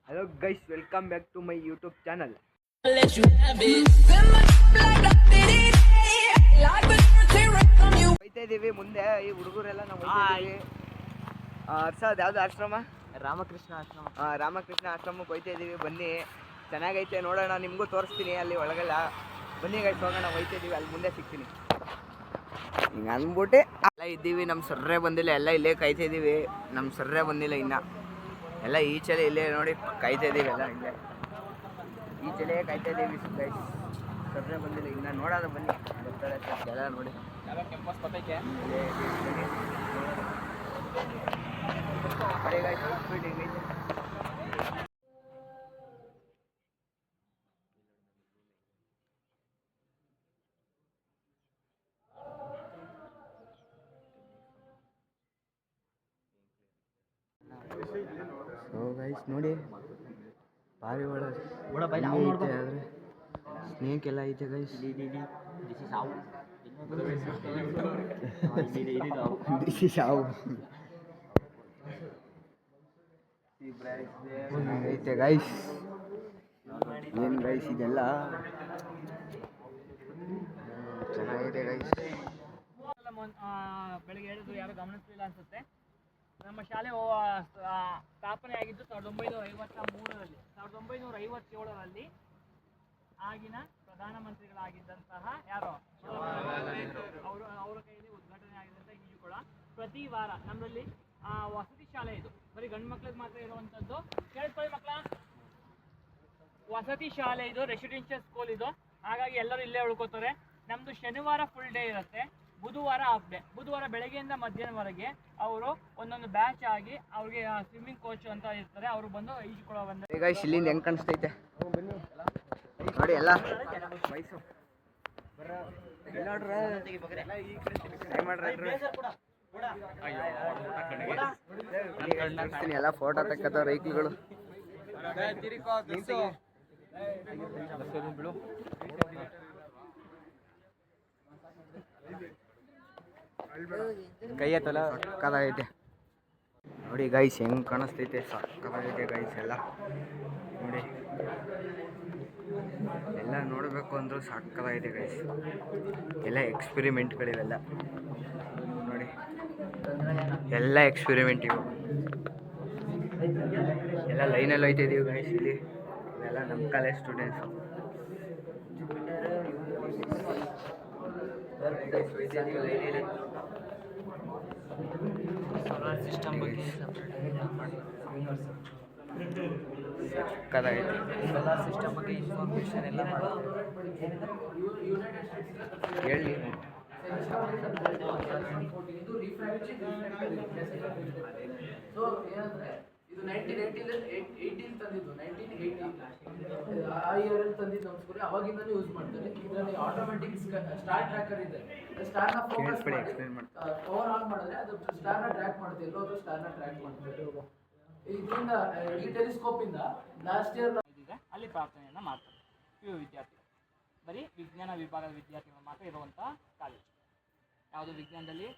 Hello guys, welcome back to my YouTube channel. ಹೋಯ್ತಾ ಇದೀವಿ ಮುಂದೆ ಈ ಹುಡುಗರೆಲ್ಲ ನಾವು ಹೋಯ್ತಾ ಇದೀವಿ. ಅರ್ಷದ್ ಯಾವ್ದು ಆಶ್ರಮ? ರಾಮಕೃಷ್ಣ ಆಶ್ರಮ. ರಾಮಕೃಷ್ಣ ಆಶ್ರಮಕ್ಕೆ ಹೋಯ್ತಾ ಇದೀವಿ. ಬನ್ನಿ, ಚೆನ್ನಾಗೈತೆ, ನೋಡೋಣ, ನಿಮಗೂ ತೋರಿಸ್ತೀನಿ ಅಲ್ಲಿ ಒಳಗೆಲ್ಲ. ಬನ್ನಿ ಗೈಸ್, ಹೋಗೋಣ, ಹೋಯ್ತಾ ಇದೀವಿ, ಅಲ್ಲಿ ಮುಂದೆ ಸಿಗ್ತೀನಿ. ಹಿಂಗೆ ಅಂದ್ಬಿಟ್ಟು ಎಲ್ಲ ಇದ್ದೀವಿ. ನಮ್ಮ ಸರ್ರೆ ಬಂದಿಲ್ಲ, ಎಲ್ಲ ಇಲ್ಲೇ ಕಾಯ್ತಾ ಇದ್ದೀವಿ. ನಮ್ಮ ಸರ್ರೆ ಬಂದಿಲ್ಲ ಇನ್ನು, ಎಲ್ಲ ಈಚೆಲೆ ಇಲ್ಲೇ ನೋಡಿ ಕಾಯ್ತಾ ಇದ್ದೀವಿ. ಎಲ್ಲ ಇಲ್ಲೇ ಈಚೆಲೆ ಕಾಯ್ತಾ ಇದ್ದೀವಿ ಗೈಸ್. ಸರ್ರೆ ಬಂದಿಲ್ಲ ಇನ್ನು, ನೋಡೋಣ ಬನ್ನಿ, ಬರ್ತಾಳೆ ಎಲ್ಲ ನೋಡಿ. ಕ್ಯಾಂಪಸ್ ಬರ್ತೈತೆ ಸೊ ಗೈಸ್ ನೋಡಿ, ಭಾರಿ ಒಳಗೆ ಆದರೆ ಸ್ನೇಕ್ ಎಲ್ಲ ಐತೆ ಗೈಸ್. ಐತೆ ಗೈಸ್. ಏನು ಗೈಸ್ ಇದೆಲ್ಲ ಚೆನ್ನಾಗಿದೆ ಗೈಸ್. ಬೆಳಗ್ಗೆ ಹೇಳಿದ್ರು, ಯಾರು ಗಮನಿಸಲಿಲ್ಲ ಅನ್ಸುತ್ತೆ. ನಮ್ಮ ಶಾಲೆ ಸ್ಥಾಪನೆ ಆಗಿದ್ದು 1953ರಲ್ಲಿ. 1957ರಲ್ಲಿ ಆಗಿನ ಪ್ರಧಾನಮಂತ್ರಿಗಳಾಗಿದ್ದಂತಹ ಯಾರು ಅವರ ಕೈಯಲ್ಲಿ ಉದ್ಘಾಟನೆ ಆಗಿದ್ದಂಥ ಈಜುಕೊಳ. ಪ್ರತಿ ವಾರ ನಮ್ಮಲ್ಲಿ ವಸತಿ ಶಾಲೆ ಇದು, ಬರೀ ಗಂಡು ಮಕ್ಳಿಗೆ ಮಾತ್ರ ಇರುವಂಥದ್ದು. ಕೇಳಿಸ್ಕೊಳ್ಳಿ ಮಕ್ಕಳ, ವಸತಿ ಶಾಲೆ ಇದು, ರೆಸಿಡೆನ್ಷಿಯಲ್ ಸ್ಕೂಲ್ ಇದು. ಹಾಗಾಗಿ ಎಲ್ಲರೂ ಇಲ್ಲೇ ಉಳ್ಕೋತಾರೆ. ನಮ್ಮದು ಶನಿವಾರ ಫುಲ್ ಡೇ ಇರುತ್ತೆ, ಬುಧವಾರ ಹಾಫ್ ಡೇ. ಬುಧವಾರ ಬೆಳಗ್ಗೆಯಿಂದ ಮಧ್ಯಾಹ್ನವರೆಗೆ ಅವರು ಒಂದೊಂದು ಬ್ಯಾಚ್ ಆಗಿ ಅವ್ರಿಗೆ ಸ್ವಿಮ್ಮಿಂಗ್ ಕೋಚ್ ಅಂತ ಇರ್ತಾರೆ, ಅವರು ಬಂದು ಈಜುಕೊಳ ಬಂದ. ಈಗ ಇಲ್ಲಿಂದ ಹೆಂಗೆ ಕಾಣಿಸ್ತೈತೆ ನೋಡಿ ಎಲ್ಲ ವಯಸ್ಸು. ಎಲ್ಲ ಫೋಟೋ ತೆಕ್ಕತ್ತ ರೈಕ್ಗಳು. ಕೈ ಎತ್ತಲ್ಲ, ಸಕ್ಕದಾಗೈತೆ ನೋಡಿ ಗೈಸ್, ಹೆಂಗೆ ಕಾಣಿಸ್ತೈತೆ, ಸಕ್ಕದಾಗೈತೆ ಗೈಸ್. ಎಲ್ಲ ನೋಡಿ, ಎಲ್ಲ ನೋಡಬೇಕು ಅಂದರೂ ಸಕ್ಕದಾಗಿದೆ ಗೈಸ್. ಎಲ್ಲ ಎಕ್ಸ್ಪೆರಿಮೆಂಟ್ಗಳಿವೆಲ್ಲ ನೋಡಿ, ಎಲ್ಲ ಎಕ್ಸ್ಪೆರಿಮೆಂಟ್ ಇವು. ಎಲ್ಲ ಲೈನಲ್ಲಿ ಹೋಯ್ತಾ ಇದೀವಿ ಗೈಸ್. ಇಲ್ಲಿ ಇವೆಲ್ಲ ನಮ್ಮ ಕಾಲೇಜ್ ಸ್ಟೂಡೆಂಟ್ಸು. ಸೋಲಾರ್ ಸಿಸ್ಟಮ್ ಬಗ್ಗೆ ಸಕ್ಕದಾಗೈತೆ. ಸೋಲಾರ್ ಸಿಸ್ಟಮ್ ಬಗ್ಗೆ ಇನ್ಫಾರ್ಮೇಷನ್ ಎಲ್ಲ ಹೇಳಿ. ಇದು 1918 ತಂದಿದ್ದು, 1980 ಆ ಇಯರಲ್ಲಿ ತಂದಿದ್ದು ನಮ್ಮ ಸ್ಕೂಲ್. ಅವಾಗಿಂದನೂ ಯೂಸ್ ಮಾಡ್ತಾರೆ. ಇದರಲ್ಲಿ ಆಟೋಮೆಟಿಕ್ ಸ್ಟಾರ್ ಟ್ರ್ಯಾಕರ್ ಇದೆ. ಸ್ಟಾರ್ನ ಫೋಕಸ್ ಮಾಡಿ ಓವರ್ ಆಲ್ ಮಾಡಿದ್ರೆ ಅದು ಸ್ಟಾರ್ನ ಟ್ರ್ಯಾಕ್ ಮಾಡುತ್ತೆ, ಎಲ್ಲೋದ್ರೂ ಸ್ಟಾರ್ನ ಟ್ರ್ಯಾಕ್ ಮಾಡುತ್ತೆ. ಇದರಿಂದ ಈ ಟೆಲಿಸ್ಕೋಪ್ ಇಂದ ಲಾಸ್ಟ್ ಇಯರ್ ಅಲ್ಲಿ ಪ್ರಾರ್ಥನೆಯನ್ನು ಮಾಡ್ತಾರೆ. ವಿದ್ಯಾರ್ಥಿಗಳು ಬರೀ ವಿಜ್ಞಾನ ವಿಭಾಗದ ವಿದ್ಯಾರ್ಥಿಗಳು ಮಾತ್ರ ಇರುವಂಥ ಕಾಲೇಜ್. ಯಾವುದು ವಿಜ್ಞಾನದಲ್ಲಿ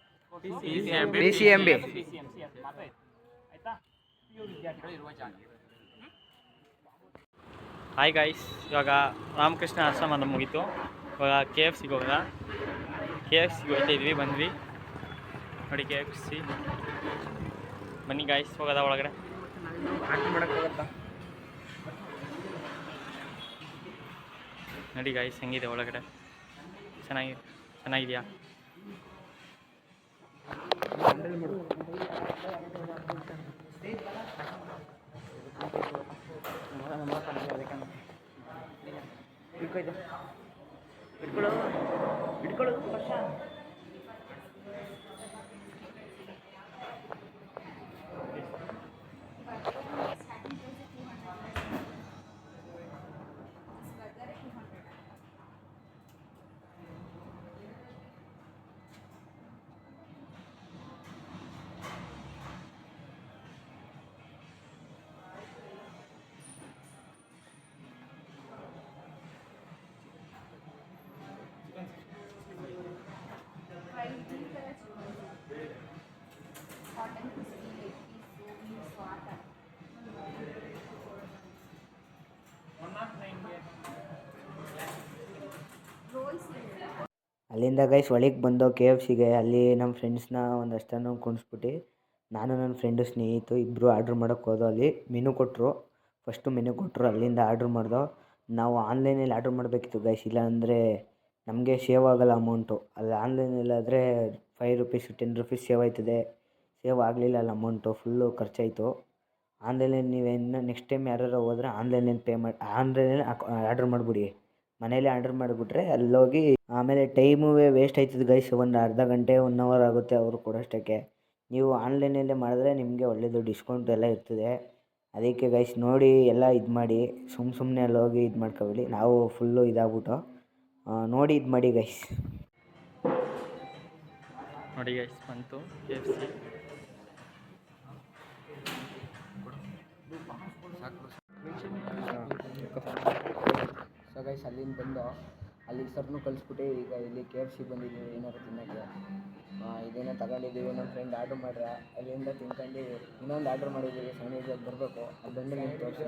PCMB ಮಾತ್ರ ಇದೆ, ಆಯ್ತಾ? ವಿದ್ಯಾರ್ಥಿಗಳು ಇರುವ ಜಾಗ. ಹಾಯ್ ಗಾಯ್ಸ್, ಇವಾಗ ರಾಮಕೃಷ್ಣ ಆಶ್ರಮ ಅಂತ ಮುಗೀತು. ಇವಾಗ KFCಗೆ ಹೋಗೋಣ. KFCಗೆ ಹೋಗ್ತಾ ಇದ್ವಿ, ಬಂದ್ವಿ ನೋಡಿ. KFC ಬನ್ನಿ ಗಾಯ್ಸ್, ಹೋಗೋದ ಒಳಗಡೆ. ನೋಡಿ ಗಾಯ್ಸ್ ಹೆಂಗಿದೆ ಒಳಗಡೆ, ಚೆನ್ನಾಗಿದೆಯಾ? ಇಟ್ಕೊಳ್ಳೋದು ಅಲ್ಲಿಂದ ಗೈಸ್ ಒಳಗೆ ಬಂದು KFCಗೆ. ಅಲ್ಲಿ ನಮ್ಮ ಫ್ರೆಂಡ್ಸ್ನ ಒಂದಷ್ಟು ಜನ ಕುಣಿಸ್ಬಿಟ್ಟು ನಾನು ನನ್ನ ಫ್ರೆಂಡು ಸ್ನೇಹಿತು ಇಬ್ಬರು ಆರ್ಡ್ರ್ ಮಾಡೋಕ್ಕೆ ಹೋದೋ. ಅಲ್ಲಿ ಮೆನು ಕೊಟ್ಟರು, ಫಸ್ಟು ಮೆನು ಕೊಟ್ಟರು, ಅಲ್ಲಿಂದ ಆರ್ಡ್ರ್ ಮಾಡ್ದೋ. ನಾವು ಆನ್ಲೈನಲ್ಲಿ ಆರ್ಡ್ರ್ ಮಾಡಬೇಕಿತ್ತು ಗೈಸ್, ಇಲ್ಲಾಂದರೆ ನಮಗೆ ಸೇವ್ ಆಗೋಲ್ಲ ಅಮೌಂಟು. ಅಲ್ಲಿ ಆನ್ಲೈನಲ್ಲಾದರೆ ₹5 ₹10 ಸೇವ್ ಆಯ್ತದೆ. ಸೇವ್ ಆಗಲಿಲ್ಲ ಅಲ್ಲಿ ಅಮೌಂಟು, ಫುಲ್ಲು ಖರ್ಚಾಯಿತು. ಆನ್ಲೈನಲ್ಲಿ ನೀವೇನು ನೆಕ್ಸ್ಟ್ ಟೈಮ್ ಯಾರಾರು ಹೋದ್ರೆ ಆನ್ಲೈನಲ್ಲಿ ಆರ್ಡ್ರ್ ಮಾಡಿಬಿಡಿ. ಮನೇಲಿ ಆರ್ಡ್ರ್ ಮಾಡಿಬಿಟ್ರೆ ಅಲ್ಲೋಗಿ ಆಮೇಲೆ ಟೈಮೂ ವೇಸ್ಟ್ ಆಯ್ತದೆ ಗೈಸ್. ಒಂದು ಅರ್ಧ ಗಂಟೆ 1 ಅವರ್ ಆಗುತ್ತೆ ಅವರು ಕೊಡೋಷ್ಟಕ್ಕೆ. ನೀವು ಆನ್ಲೈನಲ್ಲೇ ಮಾಡಿದ್ರೆ ನಿಮಗೆ ಒಳ್ಳೆಯದು, ಡಿಸ್ಕೌಂಟ್ ಎಲ್ಲ ಇರ್ತದೆ. ಅದಕ್ಕೆ ಗೈಸ್ ನೋಡಿ ಎಲ್ಲ ಇದು ಮಾಡಿ, ಸುಮ್ಮನೆ ಅಲ್ಲೋಗಿ ಇದು ಮಾಡ್ಕೊಬೇಡಿ. ನಾವು ಫುಲ್ಲು ಇದಾಗ್ಬಿಟ್ಟು ನೋಡಿ ಇದು ಮಾಡಿ ಗೈಸ್. ನೋಡಿ ಗೈಸ್ ಬಂತು KFC. ಸೊ ಗೈಸ್ ಅಲ್ಲಿಂದ ಬಂದು ಅಲ್ಲಿ ಸರ್ನು ಕಳಿಸ್ಬಿಟ್ಟು ಈಗ ಇಲ್ಲಿ KFC ಬಂದಿದ್ದೀವಿ ಏನಾದ್ರು ತಿನ್ನೋಕ್ಕೆ. ಇದೇನೋ ತಗೊಂಡಿದ್ದೀವಿ, ನಮ್ಮ ಫ್ರೆಂಡ್ ಆರ್ಡ್ರ್ ಮಾಡ್ರ, ಅಲ್ಲಿಂದ ತಿನ್ಕೊಂಡು ಇನ್ನೊಂದು ಆರ್ಡ್ರ್ ಮಾಡಿದ್ದೀವಿ. 7 ಬರಬೇಕು, ಅದು ಬಂದು ನಿಮ್ಗೆ ತೋರಿಸಿ.